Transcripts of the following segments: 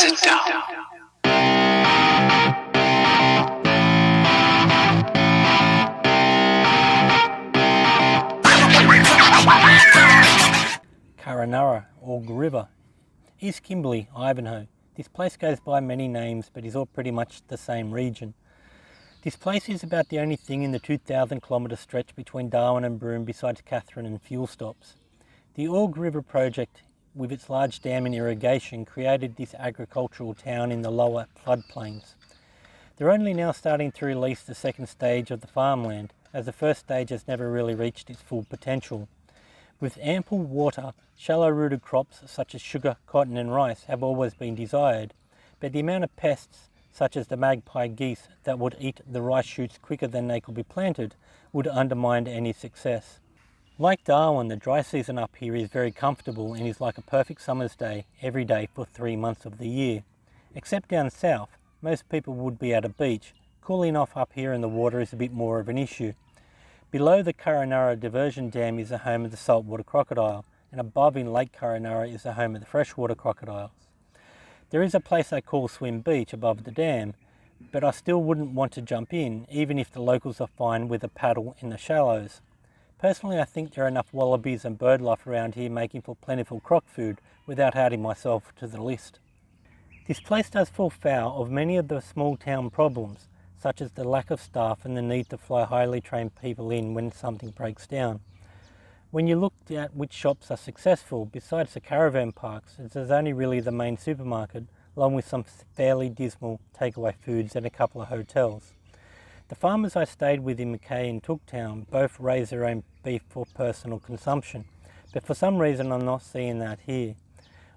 sit down. Kununurra, or River, East Kimberley, Ivanhoe. This place goes by many names but is all pretty much the same region. This place is about the only thing in the 2,000 kilometre stretch between Darwin and Broome besides Katherine and fuel stops. The Org River project, with its large dam and irrigation, created this agricultural town in the lower floodplains. They're only now starting to release the second stage of the farmland, as the first stage has never really reached its full potential. With ample water, shallow-rooted crops such as sugar, cotton and rice have always been desired, but the amount of pests such as the magpie geese that would eat the rice shoots quicker than they could be planted would undermine any success. Like Darwin, the dry season up here is very comfortable and is like a perfect summer's day every day for 3 months of the year. Except down south, most people would be at a beach. Cooling off up here in the water is a bit more of an issue. Below the Kununurra diversion dam is the home of the saltwater crocodile, and above in Lake Kununurra is the home of the freshwater crocodiles. There is a place they call Swim Beach above the dam, but I still wouldn't want to jump in, even if the locals are fine with a paddle in the shallows. Personally, I think there are enough wallabies and birdlife around here making for plentiful croc food without adding myself to the list. This place does fall foul of many of the small town problems, such as the lack of staff and the need to fly highly trained people in when something breaks down. When you look at which shops are successful, besides the caravan parks, there's only really the main supermarket, along with some fairly dismal takeaway foods and a couple of hotels. The farmers I stayed with in Ekky and Tooktown both raise their own beef for personal consumption, but for some reason I'm not seeing that here.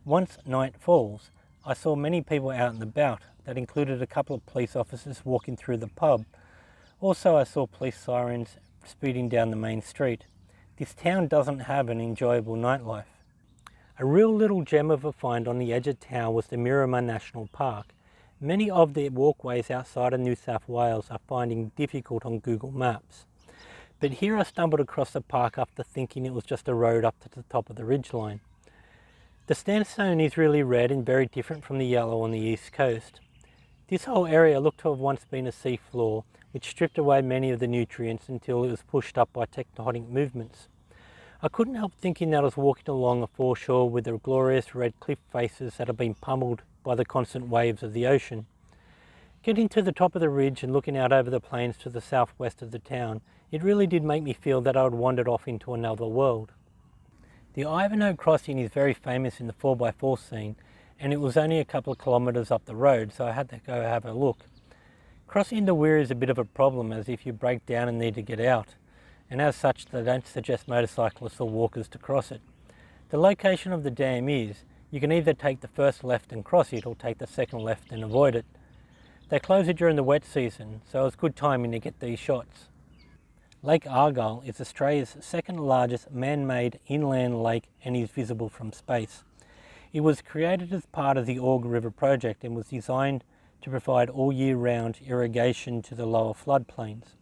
Once night falls, I saw many people out and about. That included a couple of police officers walking through the pub. Also I saw police sirens speeding down the main street. This town doesn't have an enjoyable nightlife. A real little gem of a find on the edge of town was the Miramar National Park. Many of the walkways outside of New South Wales are finding difficult on Google Maps. But here I stumbled across the park after thinking it was just a road up to the top of the ridgeline. The sandstone is really red and very different from the yellow on the east coast. This whole area looked to have once been a sea floor, which stripped away many of the nutrients until it was pushed up by tectonic movements. I couldn't help thinking that I was walking along a foreshore with the glorious red cliff faces that have been pummeled by the constant waves of the ocean. Getting to the top of the ridge and looking out over the plains to the southwest of the town, it really did make me feel that I had wandered off into another world. The Ivanhoe crossing is very famous in the 4x4 scene, and it was only a couple of kilometres up the road, so I had to go have a look. Crossing the weir is a bit of a problem, as if you break down and need to get out, and as such they don't suggest motorcyclists or walkers to cross it. The location of the dam is, you can either take the first left and cross it, or take the second left and avoid it. They close it during the wet season, so it's good timing to get these shots. Lake Argyll is Australia's second largest man-made inland lake and is visible from space. It was created as part of the Org River project and was designed to provide all year round irrigation to the lower floodplains.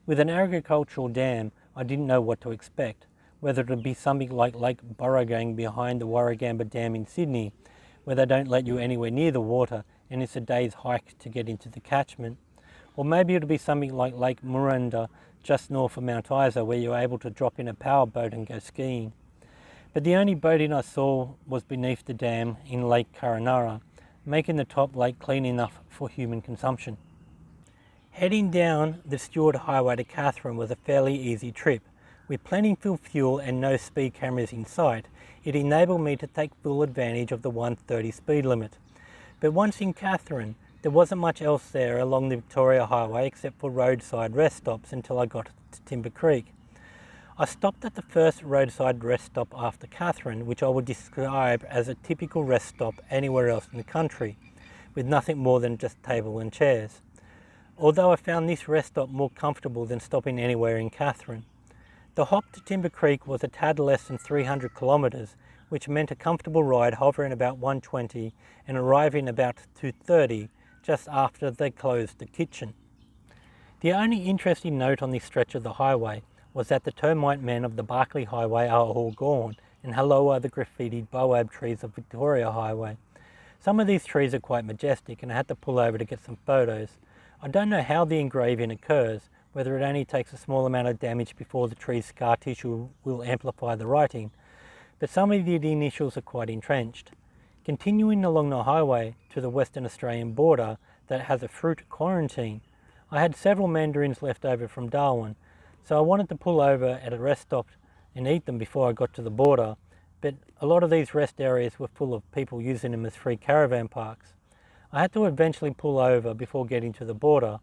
With an agricultural dam, I didn't know what to expect, whether it would be something like Lake Burrowing behind the Warragamba Dam in Sydney, where they don't let you anywhere near the water and it's a day's hike to get into the catchment, or maybe it would be something like Lake Muranda just north of Mount Isa, where you're able to drop in a power boat and go skiing. But the only boating I saw was beneath the dam in Lake Kununurra, making the top lake clean enough for human consumption. Heading down the Stewart Highway to Katherine was a fairly easy trip. With plenty of fuel and no speed cameras in sight, it enabled me to take full advantage of the 130 speed limit. But once in Katherine, there wasn't much else there along the Victoria Highway except for roadside rest stops until I got to Timber Creek. I stopped at the first roadside rest stop after Katherine, which I would describe as a typical rest stop anywhere else in the country, with nothing more than just table and chairs. Although I found this rest stop more comfortable than stopping anywhere in Katherine. The hop to Timber Creek was a tad less than 300 kilometres, which meant a comfortable ride hovering about 120 and arriving about 2:30, just after they closed the kitchen. The only interesting note on this stretch of the highway was that the termite men of the Barkly Highway are all gone, and hello are the graffitied boab trees of Victoria Highway. Some of these trees are quite majestic and I had to pull over to get some photos. I don't know how the engraving occurs, whether it only takes a small amount of damage before the tree's scar tissue will amplify the writing, but some of the initials are quite entrenched. Continuing along the highway to the Western Australian border that has a fruit quarantine, I had several mandarins left over from Darwin, so I wanted to pull over at a rest stop and eat them before I got to the border, but a lot of these rest areas were full of people using them as free caravan parks. I had to eventually pull over before getting to the border.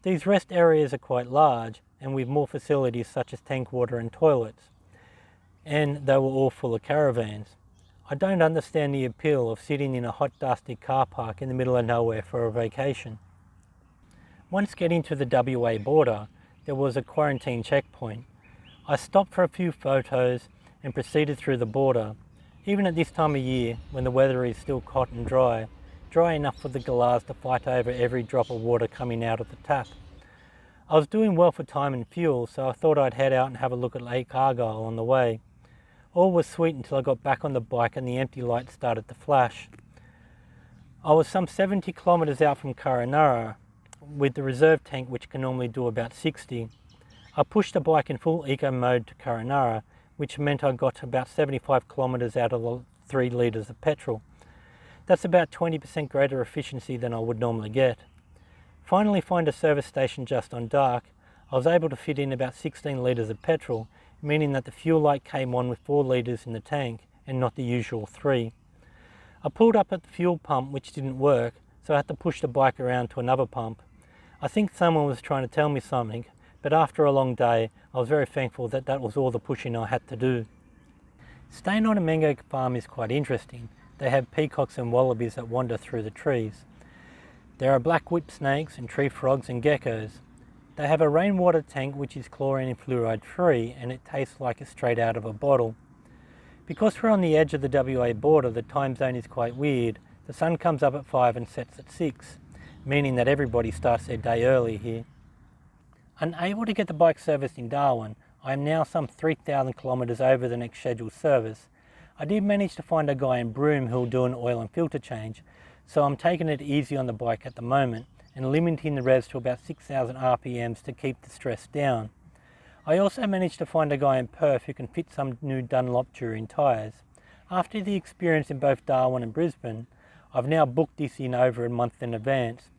These rest areas are quite large and with more facilities such as tank water and toilets, and they were all full of caravans. I don't understand the appeal of sitting in a hot, dusty car park in the middle of nowhere for a vacation. Once getting to the WA border, there was a quarantine checkpoint. I stopped for a few photos and proceeded through the border. Even at this time of year, when the weather is still hot and dry enough for the galahs to fight over every drop of water coming out of the tap. I was doing well for time and fuel, so I thought I'd head out and have a look at Lake Argyle on the way. All was sweet until I got back on the bike and the empty light started to flash. I was some 70 kilometres out from Kununurra with the reserve tank, which can normally do about 60. I pushed the bike in full eco mode to Kununurra, which meant I got about 75 kilometres out of the 3 litres of petrol. That's about 20% greater efficiency than I would normally get. Finally find a service station just on dark, I was able to fit in about 16 litres of petrol, meaning that the fuel light came on with 4 litres in the tank and not the usual 3. I pulled up at the fuel pump, which didn't work, so I had to push the bike around to another pump. I think someone was trying to tell me something, but after a long day, I was very thankful that that was all the pushing I had to do. Staying on a mango farm is quite interesting. They have peacocks and wallabies that wander through the trees. There are black whip snakes and tree frogs and geckos. They have a rainwater tank which is chlorine and fluoride free, and it tastes like it's straight out of a bottle. Because we're on the edge of the WA border, the time zone is quite weird. The sun comes up at 5 and sets at 6, meaning that everybody starts their day early here. Unable to get the bike serviced in Darwin, I am now some 3,000 kilometres over the next scheduled service. I did manage to find a guy in Broome who will do an oil and filter change, so I'm taking it easy on the bike at the moment and limiting the revs to about 6,000 RPMs to keep the stress down. I also managed to find a guy in Perth who can fit some new Dunlop touring tyres. After the experience in both Darwin and Brisbane, I've now booked this in over a month in advance.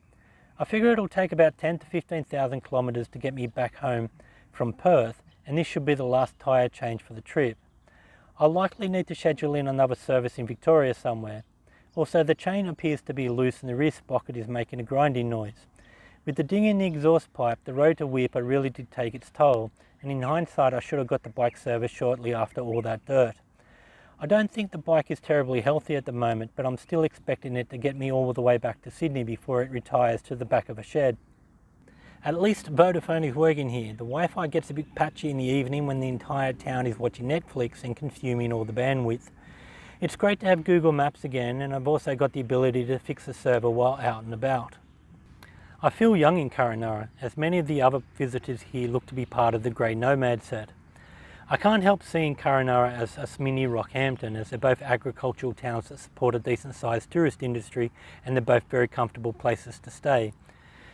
I figure it'll take about 10 to 15,000 kilometres to get me back home from Perth, and this should be the last tyre change for the trip. I'll likely need to schedule in another service in Victoria somewhere. Also, the chain appears to be loose and the rear sprocket is making a grinding noise. With the ding in the exhaust pipe, the rotor whipper really did take its toll, and in hindsight I should have got the bike serviced shortly after all that dirt. I don't think the bike is terribly healthy at the moment, but I'm still expecting it to get me all the way back to Sydney before it retires to the back of a shed. At least Vodafone is working here. The Wi-Fi gets a bit patchy in the evening when the entire town is watching Netflix and consuming all the bandwidth. It's great to have Google Maps again, and I've also got the ability to fix the server while out and about. I feel young in Kununurra, as many of the other visitors here look to be part of the Grey Nomad set. I can't help seeing Kununurra as a mini Rockhampton, as they're both agricultural towns that support a decent sized tourist industry, and they're both very comfortable places to stay.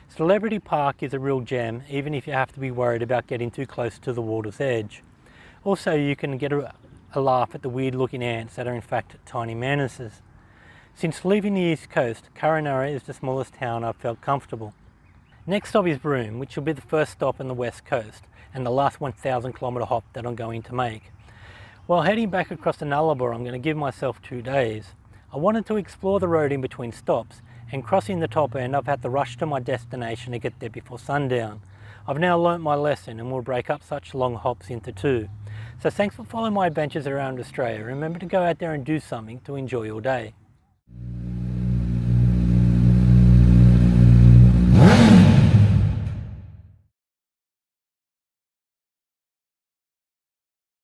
Celebrity Park is a real gem, even if you have to be worried about getting too close to the water's edge. Also, you can get a laugh at the weird looking ants that are in fact tiny mantises. Since leaving the east coast, Kununurra is the smallest town I've felt comfortable. Next stop is Broome, which will be the first stop on the west coast and the last 1,000 kilometre hop that I'm going to make. While heading back across the Nullarbor, I'm going to give myself 2 days. I wanted to explore the road in between stops, and crossing the top end I've had to rush to my destination to get there before sundown. I've now learnt my lesson and will break up such long hops into 2. So thanks for following my adventures around Australia. Remember to go out there and do something to enjoy your day.